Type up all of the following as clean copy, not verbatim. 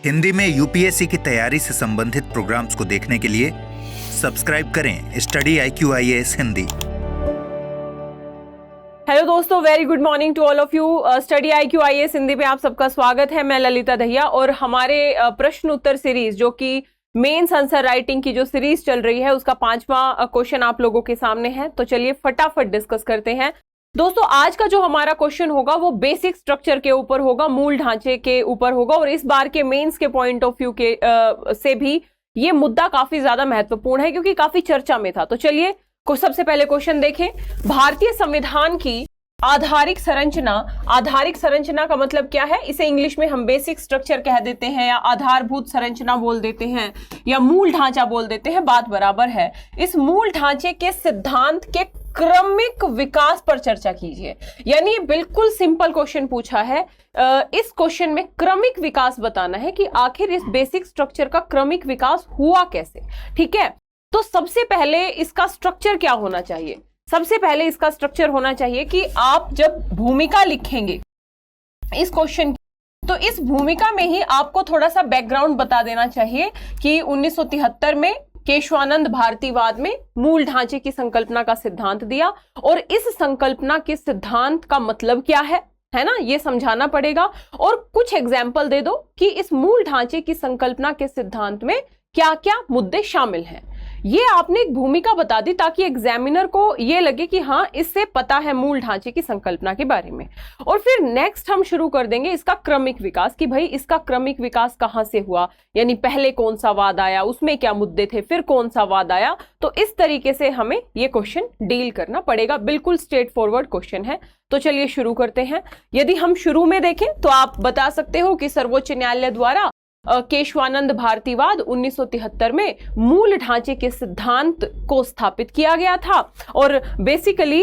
हिंदी में यूपीएससी की तैयारी से संबंधित प्रोग्राम्स को देखने के लिए सब्सक्राइब करें study IQ IAS Hindi. Hello दोस्तों, very good morning to all of you. Study IQ IAS Hindi पे आप सबका स्वागत है। मैं ललिता दहिया और हमारे प्रश्न उत्तर सीरीज जो कि मेंस आंसर राइटिंग की जो सीरीज चल रही है उसका 5वां क्वेश्चन आप लोगों के सामने है। तो चलिए फटाफट डिस्कस करते हैं। दोस्तों, आज का जो हमारा क्वेश्चन होगा वो बेसिक स्ट्रक्चर के ऊपर होगा, मूल ढांचे के ऊपर होगा और इस बार के मेंस के पॉइंट ऑफ व्यू के से भी ये मुद्दा काफी ज्यादा महत्वपूर्ण है क्योंकि काफी चर्चा में था। तो चलिए सबसे पहले क्वेश्चन देखें। भारतीय संविधान की आधारिक संरचना का मतलब क्या है? इसे इंग्लिश में हम बेसिक स्ट्रक्चर कह देते हैं या आधारभूत संरचना बोल देते हैं या मूल ढांचा बोल देते हैं, बात बराबर है। इस मूल ढांचे के सिद्धांत के क्रमिक विकास पर चर्चा कीजिए। यानी बिल्कुल सिंपल क्वेश्चन पूछा है। इस क्वेश्चन में क्रमिक विकास बताना है कि आखिर इस बेसिक स्ट्रक्चर का क्रमिक विकास हुआ कैसे। ठीक है, तो सबसे पहले इसका स्ट्रक्चर क्या होना चाहिए? सबसे पहले इसका स्ट्रक्चर होना चाहिए कि आप जब भूमिका लिखेंगे इस क्वेश्चन की, तो इस भूमिका में ही आपको थोड़ा सा बैकग्राउंड बता देना चाहिए कि 1973 में केशवानंद भारतीवाद में मूल ढांचे की संकल्पना का सिद्धांत दिया और इस संकल्पना के सिद्धांत का मतलब क्या है ना, ये समझाना पड़ेगा और कुछ एग्जाम्पल दे दो कि इस मूल ढांचे की संकल्पना के सिद्धांत में क्या क्या मुद्दे शामिल हैं। ये आपने एक भूमिका बता दी ताकि एग्जामिनर को ये लगे कि हाँ, इससे पता है मूल ढांचे की संकल्पना के बारे में। और फिर नेक्स्ट हम शुरू कर देंगे इसका क्रमिक विकास कि भाई इसका क्रमिक विकास कहां से हुआ, यानी पहले कौन सा वाद आया, उसमें क्या मुद्दे थे, फिर कौन सा वाद आया। तो इस तरीके से हमें ये क्वेश्चन डील करना पड़ेगा। बिल्कुल स्ट्रेट फॉरवर्ड क्वेश्चन है। तो चलिए शुरू करते हैं। यदि हम शुरू में देखें तो आप बता सकते हो कि सर्वोच्च न्यायालय द्वारा केशवानंद भारतीवाद 1973 में मूल ढांचे के सिद्धांत को स्थापित किया गया था और बेसिकली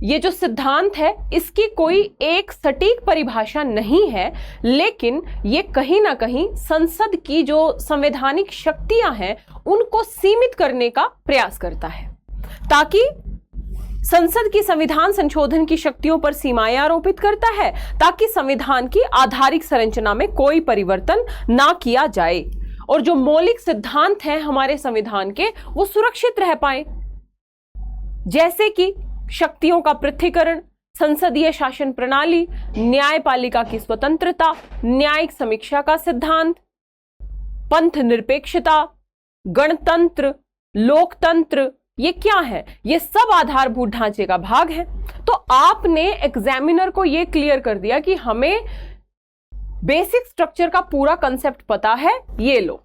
ये जो सिद्धांत है इसकी कोई एक सटीक परिभाषा नहीं है, लेकिन ये कहीं ना कहीं संसद की जो संवैधानिक शक्तियां हैं उनको सीमित करने का प्रयास करता है ताकि संसद की संविधान संशोधन की शक्तियों पर सीमाएं आरोपित करता है ताकि संविधान की आधारिक संरचना में कोई परिवर्तन ना किया जाए और जो मौलिक सिद्धांत हैं हमारे संविधान के वो सुरक्षित रह पाए, जैसे कि शक्तियों का पृथक्करण, संसदीय शासन प्रणाली, न्यायपालिका की स्वतंत्रता, न्यायिक समीक्षा का सिद्धांत, पंथ निरपेक्षता, गणतंत्र, लोकतंत्र। ये क्या है? ये सब आधारभूत ढांचे का भाग है। तो आपने एग्जामिनर को ये क्लियर कर दिया कि हमें बेसिक स्ट्रक्चर का पूरा कंसेप्ट पता है। ये लो,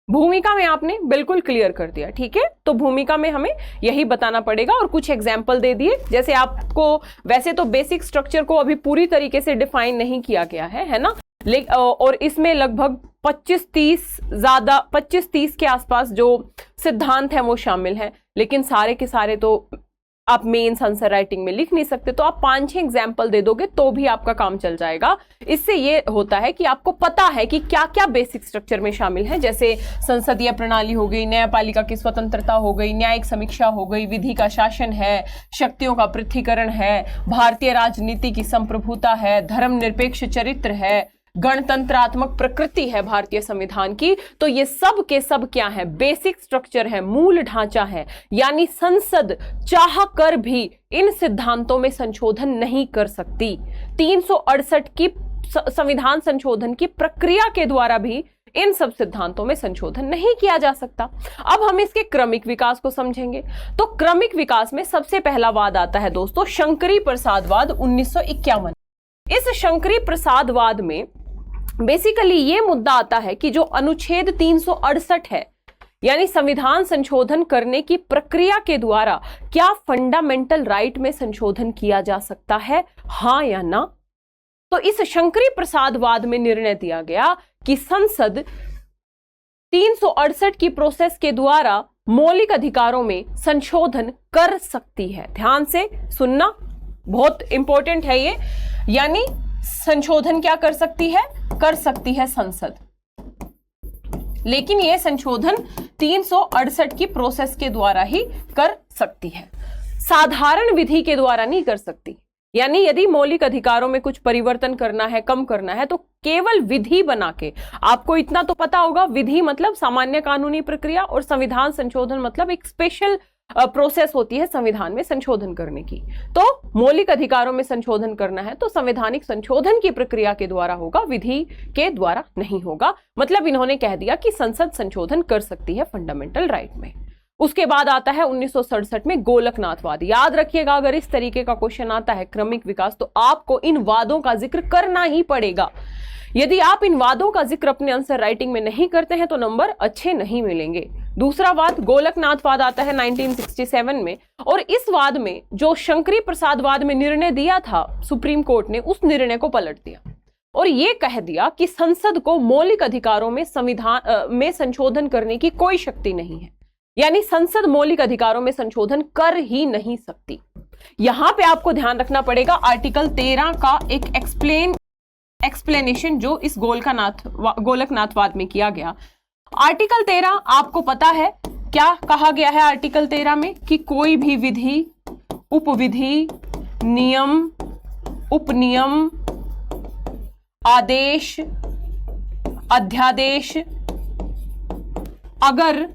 भूमिका में आपने बिल्कुल क्लियर कर दिया। ठीक है, तो भूमिका में हमें यही बताना पड़ेगा और कुछ एग्जाम्पल दे दिए। जैसे आपको वैसे तो बेसिक स्ट्रक्चर को अभी पूरी तरीके से डिफाइन नहीं किया गया है ना, और इसमें लगभग 25-30 के आसपास जो सिद्धांत हैं वो शामिल हैं, लेकिन सारे के सारे तो आप मेंस आंसर राइटिंग में लिख नहीं सकते। तो आप 5-6 एग्जाम्पल दे दोगे तो भी आपका काम चल जाएगा। इससे ये होता है कि आपको पता है कि क्या क्या बेसिक स्ट्रक्चर में शामिल है, जैसे संसदीय प्रणाली हो गई, न्यायपालिका की स्वतंत्रता हो गई, न्यायिक समीक्षा हो गई, विधि का शासन है, शक्तियों का पृथक्करण है, भारतीय राजनीति की संप्रभुता है, धर्मनिरपेक्ष चरित्र है, गणतंत्रात्मक प्रकृति है भारतीय संविधान की। तो ये सब के सब क्या है? बेसिक स्ट्रक्चर है, मूल ढांचा है। यानी संसद चाह कर भी इन सिद्धांतों में संशोधन नहीं कर सकती। 368 की संविधान संशोधन की प्रक्रिया के द्वारा भी इन सब सिद्धांतों में संशोधन नहीं किया जा सकता। अब हम इसके क्रमिक विकास को समझेंगे। तो क्रमिक विकास में सबसे पहला वाद आता है दोस्तों शंकरी प्रसादवाद 1951। इस शंकरी प्रसादवाद में बेसिकली ये मुद्दा आता है कि जो अनुच्छेद 368 है, यानी संविधान संशोधन करने की प्रक्रिया के द्वारा क्या फंडामेंटल राइट में संशोधन किया जा सकता है, हाँ या ना। तो इस शंकरी प्रसादवाद में निर्णय दिया गया कि संसद 368 की प्रोसेस के द्वारा मौलिक अधिकारों में संशोधन कर सकती है। ध्यान से सुनना, बहुत इंपॉर्टेंट है ये। यानी संशोधन क्या कर सकती है संसद, लेकिन यह संशोधन 368 की प्रोसेस के द्वारा ही कर सकती है, साधारण विधि के द्वारा नहीं कर सकती। यानी यदि मौलिक अधिकारों में कुछ परिवर्तन करना है, कम करना है, तो केवल विधि बना के, आपको इतना तो पता होगा, विधि मतलब सामान्य कानूनी प्रक्रिया और संविधान संशोधन मतलब एक स्पेशल प्रोसेस होती है संविधान में संशोधन करने की। तो मौलिक अधिकारों में संशोधन करना है तो संवैधानिक संशोधन की प्रक्रिया के द्वारा होगा, विधि के द्वारा नहीं होगा। मतलब इन्होंने कह दिया कि संसद संशोधन कर सकती है फंडामेंटल राइट में। उसके बाद आता है 1967 में गोलकनाथवाद। याद रखिएगा, अगर इस तरीके का क्वेश्चन आता है क्रमिक विकास, तो आपको इन वादों का जिक्र करना ही पड़ेगा। यदि आप इन वादों का जिक्र अपने आंसर राइटिंग में नहीं करते हैं तो नंबर अच्छे नहीं मिलेंगे। दूसरा वाद गोलकनाथवाद आता है 1967 में, और इस वाद में जो शंकरी प्रसाद वाद में निर्णय दिया था सुप्रीम कोर्ट ने, उस निर्णय को पलट दिया और यह कह दिया कि संसद को मौलिक अधिकारों में संविधान में संशोधन करने की कोई शक्ति नहीं है। यानी संसद मौलिक अधिकारों में संशोधन कर ही नहीं सकती। यहां पे आपको ध्यान रखना पड़ेगा आर्टिकल 13 का एक एक्सप्लेनेशन जो इस गोलकनाथवाद में किया गया। आर्टिकल 13 आपको पता है क्या कहा गया है आर्टिकल 13 में, कि कोई भी विधि, उपविधि, नियम, उपनियम, आदेश, अध्यादेश अगर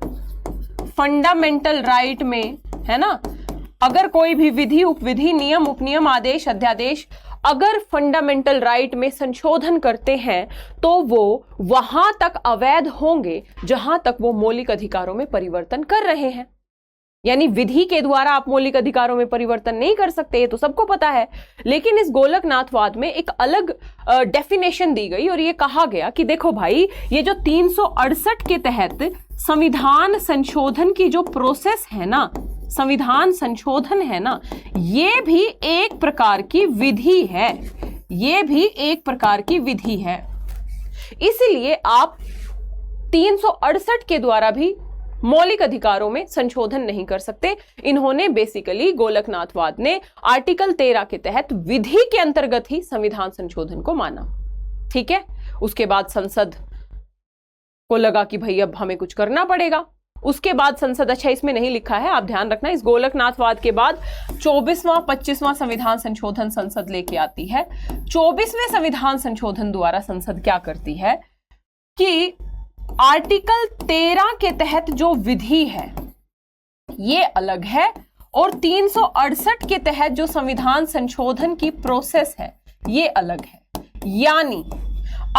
फंडामेंटल राइट में है ना, अगर कोई भी विधि, उपविधि, नियम, उपनियम, आदेश, अध्यादेश अगर फंडामेंटल राइट में संशोधन करते हैं तो वो वहां तक अवैध होंगे जहां तक वो मौलिक अधिकारों में परिवर्तन कर रहे हैं। यानी विधि के द्वारा आप मौलिक अधिकारों में परिवर्तन नहीं कर सकते, ये तो सबको पता है। लेकिन इस गोलकनाथवाद में एक अलग डेफिनेशन दी गई और ये कहा गया कि देखो भाई, ये जो 368 के तहत संविधान संशोधन की जो प्रोसेस है ना, संविधान संशोधन है ना, ये भी एक प्रकार की विधि है, ये भी एक प्रकार की विधि है। इसलिए आप 368 के द्वारा भी मौलिक अधिकारों में संशोधन नहीं कर सकते। इन्होंने बेसिकली गोलकनाथवाद ने आर्टिकल 13 के तहत विधि के अंतर्गत ही संविधान संशोधन को माना। ठीक है, उसके बाद संसद को लगा कि भाई अब हमें कुछ करना पड़ेगा। उसके बाद संसद, अच्छा इसमें नहीं लिखा है, आप ध्यान रखना, इस गोलकनाथवाद के बाद 24वां 25वां संविधान संशोधन संसद लेके आती है। 24वें संविधान संशोधन द्वारा संसद क्या करती है कि आर्टिकल 13 के तहत जो विधि है ये अलग है और 368 के तहत जो संविधान संशोधन की प्रोसेस है ये अलग है। यानी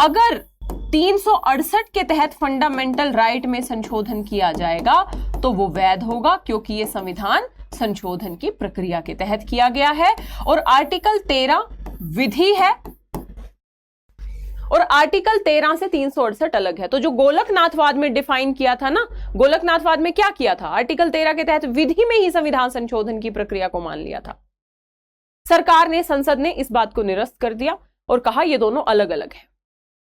अगर 368 के तहत फंडामेंटल राइट में संशोधन किया जाएगा तो वो वैध होगा, क्योंकि ये संविधान संशोधन की प्रक्रिया के तहत किया गया है और आर्टिकल 13 विधि है और आर्टिकल 13 से 368 अलग है। तो जो गोलकनाथवाद में डिफाइन किया था ना, गोलकनाथवाद में क्या किया था, आर्टिकल 13 के तहत विधि में ही संविधान संशोधन की प्रक्रिया को मान लिया था। सरकार ने, संसद ने इस बात को निरस्त कर दिया और कहा ये दोनों अलग अलग है।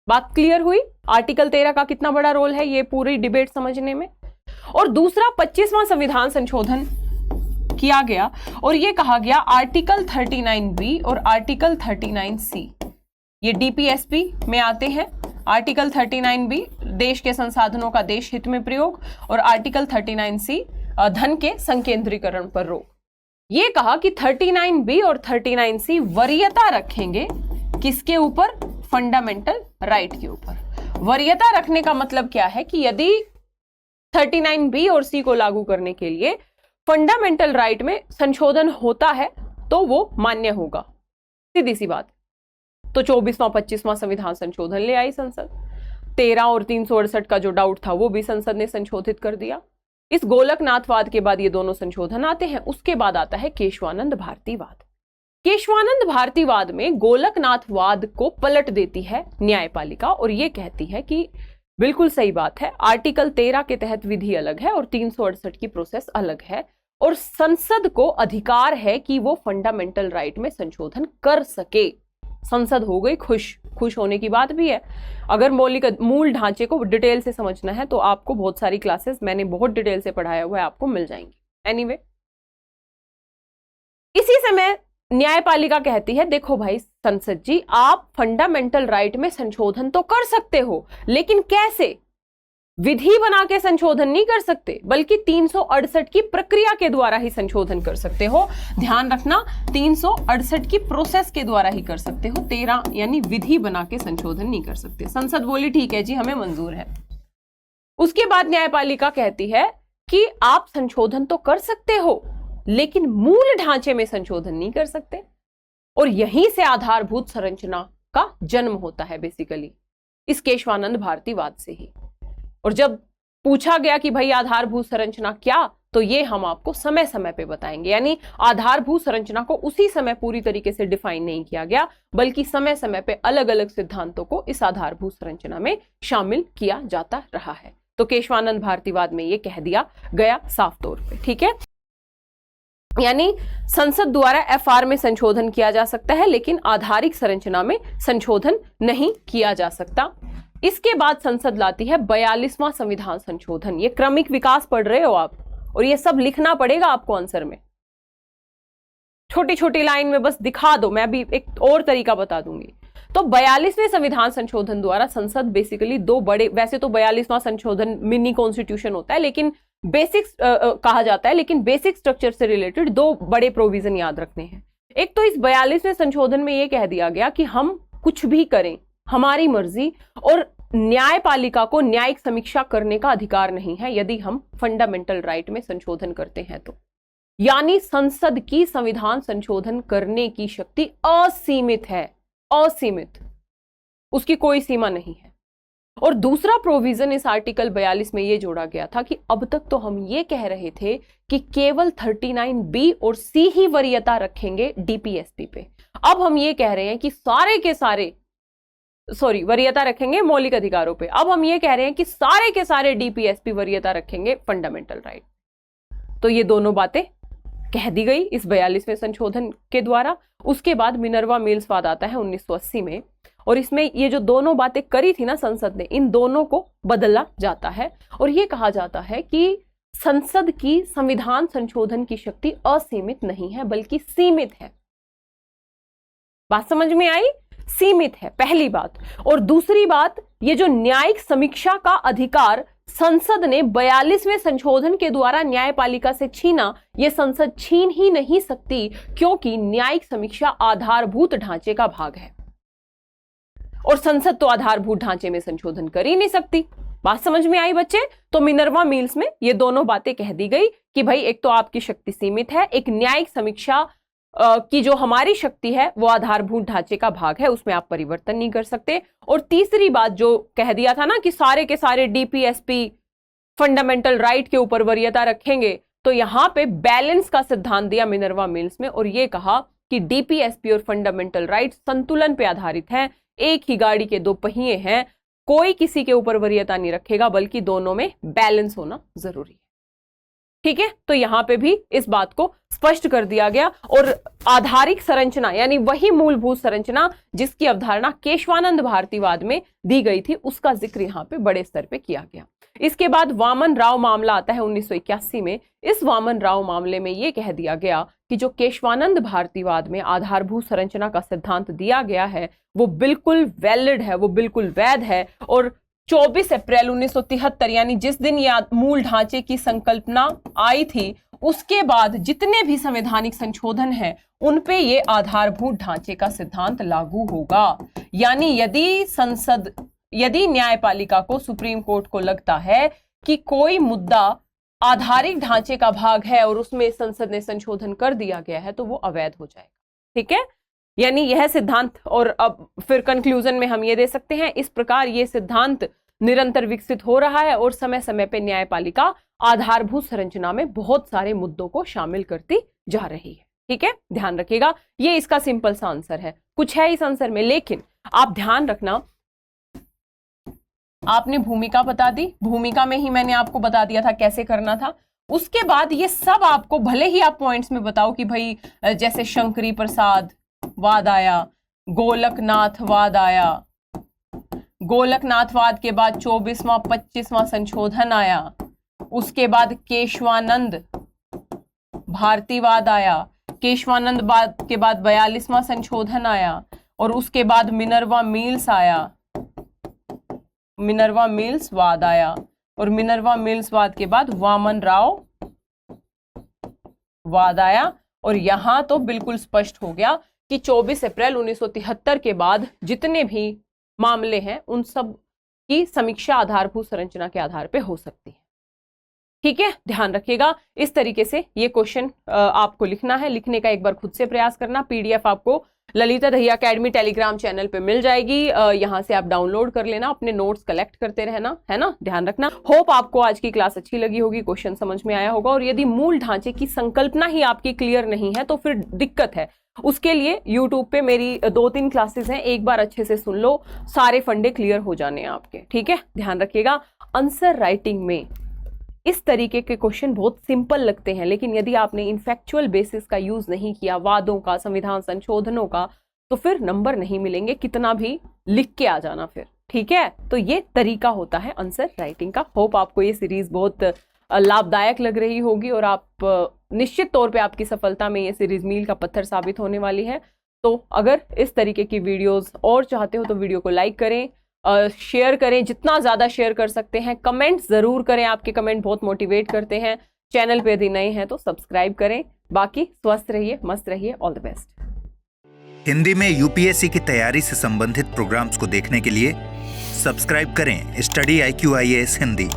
बात क्लियर हुई? आर्टिकल 13 का कितना बड़ा रोल है ये पूरी डिबेट समझने में। और दूसरा 25वां संविधान संशोधन किया गया और यह कहा गया आर्टिकल 39B और आर्टिकल 39C, ये डीपीएसपी में आते हैं। आर्टिकल 39B देश के संसाधनों का देश हित में प्रयोग और आर्टिकल 39C धन के संकेंद्रीकरण पर रोक। ये कहा कि 39B और 39C वरीयता रखेंगे किसके ऊपर? फंडामेंटल राइट के ऊपर। वरीयता रखने का मतलब क्या है कि यदि 39B और C को लागू करने के लिए फंडामेंटल राइट में संशोधन होता है तो वो मान्य होगा, सीधी सी बात। तो 24वां 25वां संविधान संशोधन ले आई संसद। 13 और 368 का जो डाउट था वो भी संसद ने संशोधित कर दिया। इस गोलकनाथवाद के बाद ये दोनों संशोधन आते हैं। उसके बाद आता है केशवानंद भारतीवाद। केशवानंद भारतीवाद में गोलकनाथवाद को पलट देती है न्यायपालिका और ये कहती है कि बिल्कुल सही बात है, आर्टिकल 13 के तहत विधि अलग है और 368 की प्रोसेस अलग है और संसद को अधिकार है कि वो फंडामेंटल राइट में संशोधन कर सके। संसद हो गई खुश। खुश होने की बात भी है। अगर मौलिक मूल ढांचे को डिटेल से समझना है तो आपको बहुत सारी क्लासेस मैंने बहुत डिटेल से पढ़ाया हुआ है, आपको मिल जाएंगी। एनीवे, इसी समय न्यायपालिका कहती है देखो भाई संसद जी, आप फंडामेंटल राइट में संशोधन तो कर सकते हो, लेकिन कैसे? विधि बना के संशोधन नहीं कर सकते, बल्कि 368 की प्रक्रिया के द्वारा ही संशोधन कर सकते हो। ध्यान रखना, 368 की प्रोसेस के द्वारा ही कर सकते हो, 13 यानी विधि बना के संशोधन नहीं कर सकते। संसद बोली ठीक है जी, हमें मंजूर है। उसके बाद न्यायपालिका कहती है कि आप संशोधन तो कर सकते हो, लेकिन मूल ढांचे में संशोधन नहीं कर सकते। और यहीं से आधारभूत संरचना का जन्म होता है बेसिकली, इस केशवानंद भारतीवाद से ही। और जब पूछा गया कि भाई आधारभूत संरचना क्या, तो ये हम आपको समय समय पे बताएंगे। यानी आधारभूत संरचना को उसी समय पूरी तरीके से डिफाइन नहीं किया गया, बल्कि समय समय पे अलग अलग सिद्धांतों को इस आधारभूत संरचना में शामिल किया जाता रहा है। तो केशवानंद भारतीवाद में ये कह दिया गया साफ तौर पे, ठीक है। यानी संसद द्वारा एफआर में संशोधन किया जा सकता है, लेकिन आधारिक संरचना में संशोधन नहीं किया जा सकता। इसके बाद संसद लाती है 42वां संविधान संशोधन। ये क्रमिक विकास पढ़ रहे हो आप, और ये सब लिखना पड़ेगा आपको आंसर में। छोटी छोटी लाइन में बस दिखा दो, मैं भी एक और तरीका बता दूंगी। तो 42वें संविधान संशोधन द्वारा संसद बेसिकली दो बड़े, वैसे तो 42वां संशोधन मिनी कॉन्स्टिट्यूशन होता है, लेकिन बेसिक कहा जाता है, लेकिन बेसिक स्ट्रक्चर से रिलेटेड दो बड़े प्रोविजन याद रखने हैं। एक तो इस 42वें संशोधन में यह कह दिया गया कि हम कुछ भी करें, हमारी मर्जी, और न्यायपालिका को न्यायिक समीक्षा करने का अधिकार नहीं है यदि हम फंडामेंटल राइट में संशोधन करते हैं तो। यानी संसद की संविधान संशोधन करने की शक्ति असीमित है, असीमित, उसकी कोई सीमा नहीं है। और दूसरा प्रोविजन इस आर्टिकल 42 में यह जोड़ा गया था कि अब तक तो हम ये कह रहे थे कि केवल 39B और C ही वरीयता रखेंगे डीपीएसपी पे। अब हम ये कह रहे हैं कि सारे के सारे, वरीयता रखेंगे मौलिक अधिकारों पे। अब हम ये कह रहे हैं कि सारे के सारे डीपीएसपी वरीयता रखेंगे फंडामेंटल राइट। तो ये दोनों बातें कह दी गई इस 42वें संशोधन के द्वारा। उसके बाद मिनर्वा मिल्स वाद आता है 1980 में, और इसमें ये जो दोनों बातें करी थी ना संसद ने, इन दोनों को बदला जाता है और ये कहा जाता है कि संसद की संविधान संशोधन की शक्ति असीमित नहीं है बल्कि सीमित है। बात समझ में आई? सीमित है, पहली बात। और दूसरी बात, ये जो न्यायिक समीक्षा का अधिकार संसद ने 42वें संशोधन के द्वारा न्यायपालिका से छीना, यह संसद छीन ही नहीं सकती, क्योंकि न्यायिक समीक्षा आधारभूत ढांचे का भाग है और संसद तो आधारभूत ढांचे में संशोधन कर ही नहीं सकती। बात समझ में आई बच्चे? तो मिनर्वा मिल्स में ये दोनों बातें कह दी गई कि भाई एक तो आपकी शक्ति सीमित है, एक न्यायिक समीक्षा की जो हमारी शक्ति है वो आधारभूत ढांचे का भाग है, उसमें आप परिवर्तन नहीं कर सकते। और तीसरी बात जो कह दिया था ना कि सारे के सारे डीपीएसपी फंडामेंटल राइट के ऊपर वरीयता रखेंगे, तो यहां पे बैलेंस का सिद्धांत दिया मिनर्वा मिल्स में और ये कहा कि डीपीएसपी और फंडामेंटल राइट संतुलन पे आधारित हैं, एक ही गाड़ी के दो पहिए हैं, कोई किसी के ऊपर वरीयता नहीं रखेगा, बल्कि दोनों में बैलेंस होना जरूरी है। ठीक है, तो यहां पे भी इस बात को स्पष्ट कर दिया गया। और आधारिक संरचना यानी वही मूलभूत संरचना जिसकी अवधारणा केशवानंद भारतीवाद में दी गई थी, उसका जिक्र यहां पे बड़े स्तर पे किया गया। इसके बाद वामन राव मामला आता है 1981 में। इस वामन राव मामले में यह कह दिया गया कि जो केशवानंद भारतीवाद में आधारभूत संरचना का सिद्धांत दिया गया है वो बिल्कुल वैलिड है, वो बिल्कुल वैध है। और 24 अप्रैल 1973 यानी जिस दिन यह मूल ढांचे की संकल्पना आई थी, उसके बाद जितने भी संवैधानिक संशोधन हैं उन पे ये आधारभूत ढांचे का सिद्धांत लागू होगा। यानी यदि न्यायपालिका को, सुप्रीम कोर्ट को लगता है कि कोई मुद्दा आधारिक ढांचे का भाग है और उसमें संसद ने संशोधन कर दिया गया है, तो वो अवैध हो जाएगा। ठीक है, यानी यह सिद्धांत, और अब फिर कंक्लूजन में हम ये दे सकते हैं, इस प्रकार ये सिद्धांत निरंतर विकसित हो रहा है और समय समय पे न्यायपालिका आधारभूत संरचना में बहुत सारे मुद्दों को शामिल करती जा रही है। ठीक है, ध्यान रखिएगा, ये इसका सिंपल सा आंसर है। कुछ है इस आंसर में, लेकिन आप ध्यान रखना, आपने भूमिका बता दी, भूमिका में ही मैंने आपको बता दिया था कैसे करना था। उसके बाद ये सब आपको, भले ही आप पॉइंट्स में बताओ कि भाई जैसे शंकरी प्रसाद वाद आया, गोलकनाथ वाद आया, गोलकनाथवाद के बाद 24वां 25वां संशोधन आया, उसके बाद केशवानंद भारतीवाद आया, केशवानंद बाद के बाद 42वां संशोधन आया, और उसके बाद मिनर्वा मिल्स आया, मिनर्वा मिल्स वाद आया, और मिनर्वा मिल्स वाद के बाद वामन राव वाद आया। और यहां तो बिल्कुल स्पष्ट हो गया कि 24 अप्रैल 1973 के बाद जितने भी मामले हैं उन सब की समीक्षा आधारभूत संरचना के आधार पे हो सकती है। ठीक है, ध्यान रखिएगा। इस तरीके से ये क्वेश्चन आपको लिखना है। लिखने का एक बार खुद से प्रयास करना। पीडीएफ आपको Lalita Dahiya academy Telegram channel पे मिल जाएगी, यहां से आप डाउनलोड कर लेना, अपने नोट्स कलेक्ट करते रहना, है ना, ध्यान रखना। होप आपको आज की क्लास अच्छी लगी होगी, क्वेश्चन समझ में आया होगा। और यदि मूल ढांचे की संकल्पना ही आपकी क्लियर नहीं है तो फिर दिक्कत है। उसके लिए यूट्यूब पे मेरी 2-3 क्लासेस हैं, एक बार अच्छे से सुन लो, सारे फंडे क्लियर हो जाने हैं आपके। ठीक है, ध्यान रखिएगा। आंसर राइटिंग में इस तरीके के क्वेश्चन बहुत सिंपल लगते हैं, लेकिन यदि आपने इन फैक्चुअल बेसिस का यूज नहीं किया, वादों का, संविधान संशोधनों का, तो फिर नंबर नहीं मिलेंगे, कितना भी लिख के आ जाना फिर। ठीक है, तो ये तरीका होता है आंसर राइटिंग का। होप आपको ये सीरीज बहुत लाभदायक लग रही होगी और आप निश्चित तौर पे आपकी सफलता में ये सीरीज मील का पत्थर साबित होने वाली है। तो अगर इस तरीके की वीडियोस और चाहते हो तो वीडियो को लाइक करें, शेयर करें, जितना ज्यादा शेयर कर सकते हैं। कमेंट जरूर करें, आपके कमेंट बहुत मोटिवेट करते हैं। चैनल पे यदि नए हैं तो सब्सक्राइब करें। बाकी स्वस्थ रहिए, मस्त रहिए, ऑल द बेस्ट। हिंदी में यूपीएससी की तैयारी से संबंधित प्रोग्राम्स को देखने के लिए सब्सक्राइब करें स्टडी IQ IAS हिंदी।